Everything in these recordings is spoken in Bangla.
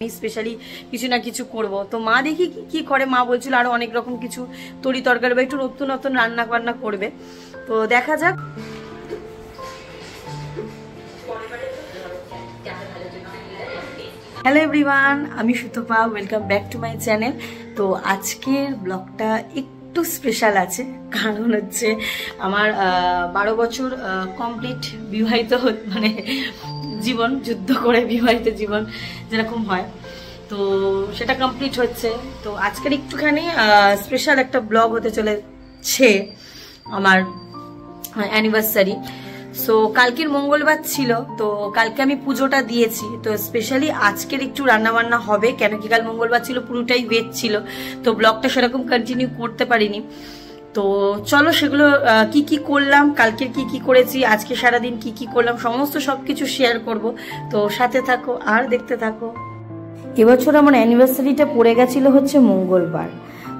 আমি স্পেশালি কিছু না কিছু করব। তো মা দেখি কি করে, মা বলছিল আরো অনেক রকম কিছু তরি তরকারি বা একটু নতুন নতুন রান্না বান্না করবে। তো দেখা যাক। হ্যালো এভরিওয়ান, আমি Sutapa, welcome back to my channel. তো আজকের ব্লগটা একটু স্পেশাল আছে, কারণ হচ্ছে আমার 12 বছর কমপ্লিট বিবাহিত মানে জীবন, যুদ্ধ করে বিবাহিত জীবন যেরকম হয়, তো সেটা কমপ্লিট হচ্ছে। তো আজকের একটুখানি স্পেশাল একটা ব্লগ হতে চলেছে, আমার অ্যানিভার্সারি। সো কালকের মঙ্গলবার ছিল, তো কালকে আমি পুজোটা দিয়েছি। তো স্পেশালি আজকের একটু রান্নাবান্না হবে, কেন কি কাল মঙ্গলবার ছিল, পুরোটাই ভেজ ছিল, তো ব্লগটা সেরকম কন্টিনিউ করতে পারিনি। তো চলো সেগুলো কি কি করলাম, কালকের কি কি করেছি, আজকে সারাদিন কি কি করলাম, সমস্ত সবকিছু শেয়ার করব। তো সাথে থাকো আর দেখতে থাকো। এবছর আমার অ্যানিভার্সারিটা পড়ে গেছিল হচ্ছে মঙ্গলবার,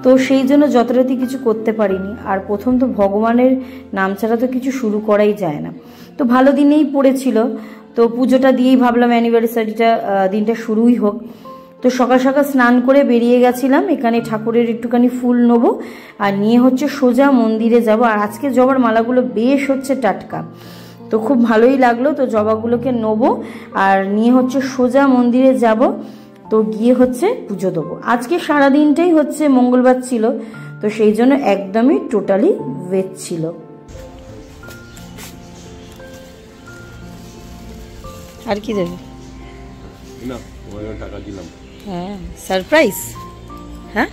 তো সেই জন্য যথারীতি কিছু করতে পারিনি। আর প্রথম তো ভগবানের নাম ছাড়া তো কিছু শুরু করাই যায় না, তো ভালো দিনেই পড়েছিল। তো পুজোটা দিয়েই ভাবলাম অ্যানিভার্সারিটা দিনটা শুরুই হোক। তো সকাল সকাল স্নান করে বেরিয়ে গেছিলাম, এখানে ঠাকুরের একটুখানি ফুল নেবো আর নিয়ে হচ্ছে সোজা মন্দিরে যাব। আর আজকে জবার মালাগুলো বেশ হচ্ছে টাটকা, তো খুব ভালোই লাগলো। তো জবাগুলোকে নেবো আর নিয়ে হচ্ছে সোজা মন্দিরে যাব। তো গিয়ে হচ্ছে পুজো দেবো। আজকে সারাদিনটাই হচ্ছে মঙ্গলবার ছিল, তো সেই জন্য একদমই টোটালি ভেজ ছিল। আর কি দেবে না, টাকা দিলাম। হ্যাঁ, সারপ্রাইজ। হ্যাঁ,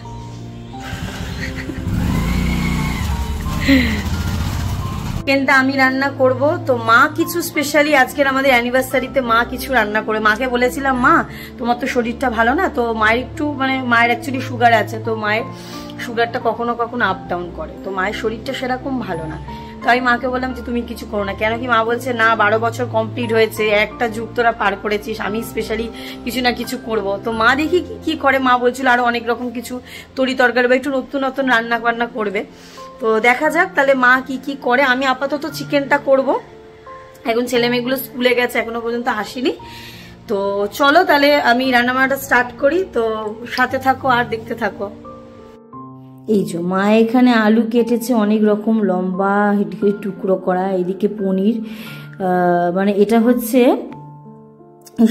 চিকেনটা আমি রান্না করব। তো মা কিছু স্পেশালি আজকের আমাদের অ্যানিভার্সারিতে মা কিছু রান্না করে, মাকে বলেছিলাম মা তোমার তো শরীরটা ভালো না, তো মায়ের একটু মানে মায়ের অ্যাকচুয়ালি সুগার আছে, তো মায়ের সুগারটা কখনো কখনো আপ ডাউন করে, তো মায়ের শরীরটা সেরকম ভালো না। তো আমি মাকে বললাম যে তুমি কিছু করো না, কেন কি মা বলছে না 12 বছর কমপ্লিট হয়েছে, একটা যুগ তোরা পার করেছিস, আমি স্পেশালি কিছু না কিছু করব। তো মা দেখি কি করে, মা বলছিল আরো অনেক রকম কিছু তরি তরকারি বা একটু নতুন নতুন রান্না বান্না করবে। তো দেখা যাক তাহলে মা কি কি করে। আমি আপাতত চিকেনটা করব, এখন ছেলে মেয়েগুলো স্কুলে গেছে, এখনো পর্যন্ত আসেনি। তো চলো তাহলে আমি রান্নাবান্নাটা স্টার্ট করি, তো সাথে থাকো আর দেখতে থাকো। এই যে মা এখানে আলু কেটেছে অনেক রকম লম্বা টুকরো করা, এদিকে পনির, মানে এটা হচ্ছে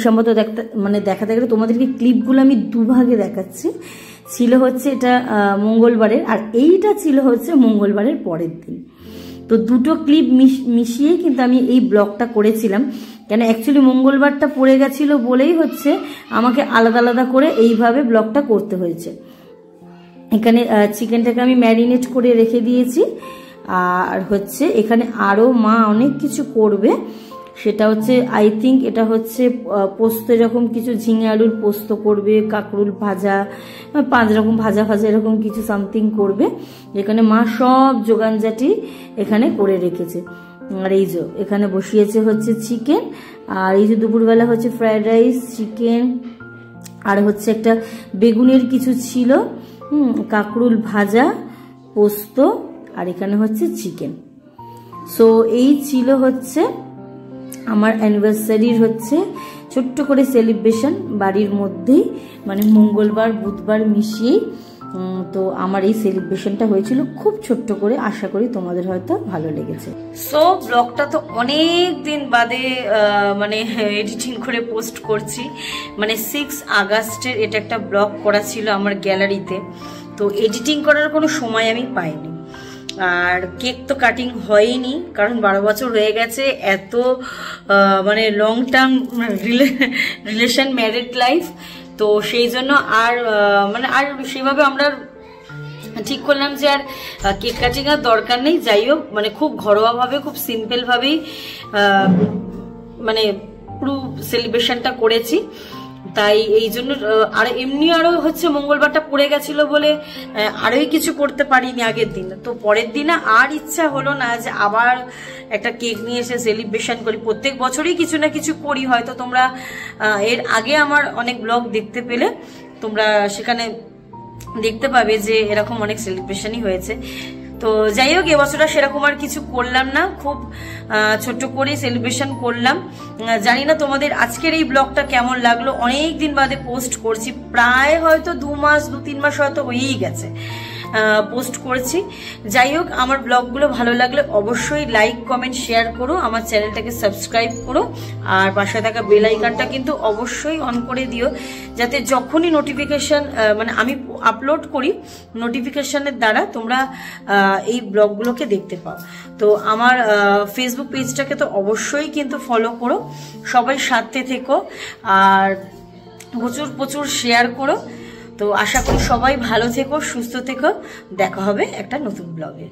সম্ভবত দেখাতে গেলে তোমাদেরকে ক্লিপগুলো আমি দুভাগে দেখাচ্ছি। ছিল হচ্ছে এটা মঙ্গলবারের, আর এইটা ছিল হচ্ছে মঙ্গলবারের পরের দিন। তো দুটো ক্লিপ মিশিয়েই কিন্তু আমি এই ব্লগটা করেছিলাম, কেন অ্যাকচুয়ালি মঙ্গলবারটা পড়ে গেছিল বলেই হচ্ছে আমাকে আলাদা আলাদা করে এইভাবে ব্লগটা করতে হয়েছে। এখানে চিকেনটাকে আমি ম্যারিনেট করে রেখে দিয়েছি, আর হচ্ছে এখানে আরও মা অনেক কিছু করবে। সেটা হচ্ছে আই থিঙ্ক এটা হচ্ছে পোস্ত, এরকম কিছু ঝিঙে আলুর পোস্ত করবে, কাঁকরুল ভাজা, 5 রকম ভাজা এরকম কিছু সামথিং করবে, যেখানে মা সব জোগানজাটি এখানে করে রেখেছে। আর এই যে এখানে বসিয়েছে হচ্ছে চিকেন, আর এই যে দুপুরবেলা হচ্ছে ফ্রাইড রাইস, চিকেন, আর হচ্ছে একটা বেগুনের কিছু ছিল, কাঁকরুল ভাজা, পোস্ত, আর এখানে হচ্ছে চিকেন। সো এই ছিল হচ্ছে আমার অ্যানিভার্সারির হচ্ছে ছোট্ট করে সেলিব্রেশন বাড়ির মধ্যেই, মানে মঙ্গলবার বুধবার মিশিয়ে। তো আমার এই সেলিব্রেশনটা হয়েছিল খুব ছোট্ট করে, আশা করি তোমাদের হয়তো ভালো লেগেছে। সো ব্লগটা তো অনেক দিন বাদে মানে এডিটিং করে পোস্ট করছি, মানে 6 আগস্টের এটা একটা ব্লগ করা ছিল আমার গ্যালারিতে, তো এডিটিং করার কোনো সময় আমি পাইনি। আর কেক তো কাটিং হয়নি, কারণ 12 বছর হয়ে গেছে, এত মানে long term relation, married life, তো সেই জন্য আর মানে আর সেভাবে আমরা ঠিক করলাম যে আর কেক কাটিং আর দরকার নেই। যাই হোক, মানে খুব ঘরোয়াভাবে, খুব সিম্পল ভাবেই মানে পুরো সেলিব্রেশনটা করেছি। তাই এই জন্য আর এমনি আরো হচ্ছে মঙ্গলবারটা পড়ে গেছিল বলে আরোই কিছু করতে পারিনি আগের দিন। তো পরের দিনে আর ইচ্ছা হলো না যে আবার একটা কেক নিয়ে এসে সেলিব্রেশন করি। প্রত্যেক বছরই কিছু না কিছু করি, হয়তো তোমরা এর আগে আমার অনেক ব্লগ দেখতে পেলে তোমরা সেখানে দেখতে পাবে যে এরকম অনেক সেলিব্রেশনই হয়েছে। তো তো যাই হোক, এবছরটা সেরকম আর কিছু করলাম না, খুব ছোট্ট করে সেলিব্রেশন করলাম। জানি না তোমাদের আজকের এই ব্লগটা কেমন লাগলো, অনেক দিন বাদে পোস্ট করছি, প্রায় হয়তো 2-3 মাস হয়তো হয়েই গেছে পোস্ট করেছি। যাই হোক, আমার ব্লগগুলো ভালো লাগলে অবশ্যই লাইক কমেন্ট শেয়ার করো, আমার চ্যানেলটাকে সাবস্ক্রাইব করো, আর পাশে থাকা বেল আইকনটা কিন্তু অবশ্যই অন করে দিও, যাতে যখনই নোটিফিকেশন মানে আমি আপলোড করি নোটিফিকেশনের দ্বারা তোমরা এই ব্লগগুলোকে দেখতে পাও। তো আমার ফেসবুক পেজটাকে তো অবশ্যই কিন্তু ফলো করো, সবাই সাথে থেকো আর প্রচুর প্রচুর শেয়ার করো। তো আশা করি সবাই ভালো থেকো, সুস্থ থেকো, দেখা হবে একটা নতুন ব্লগে।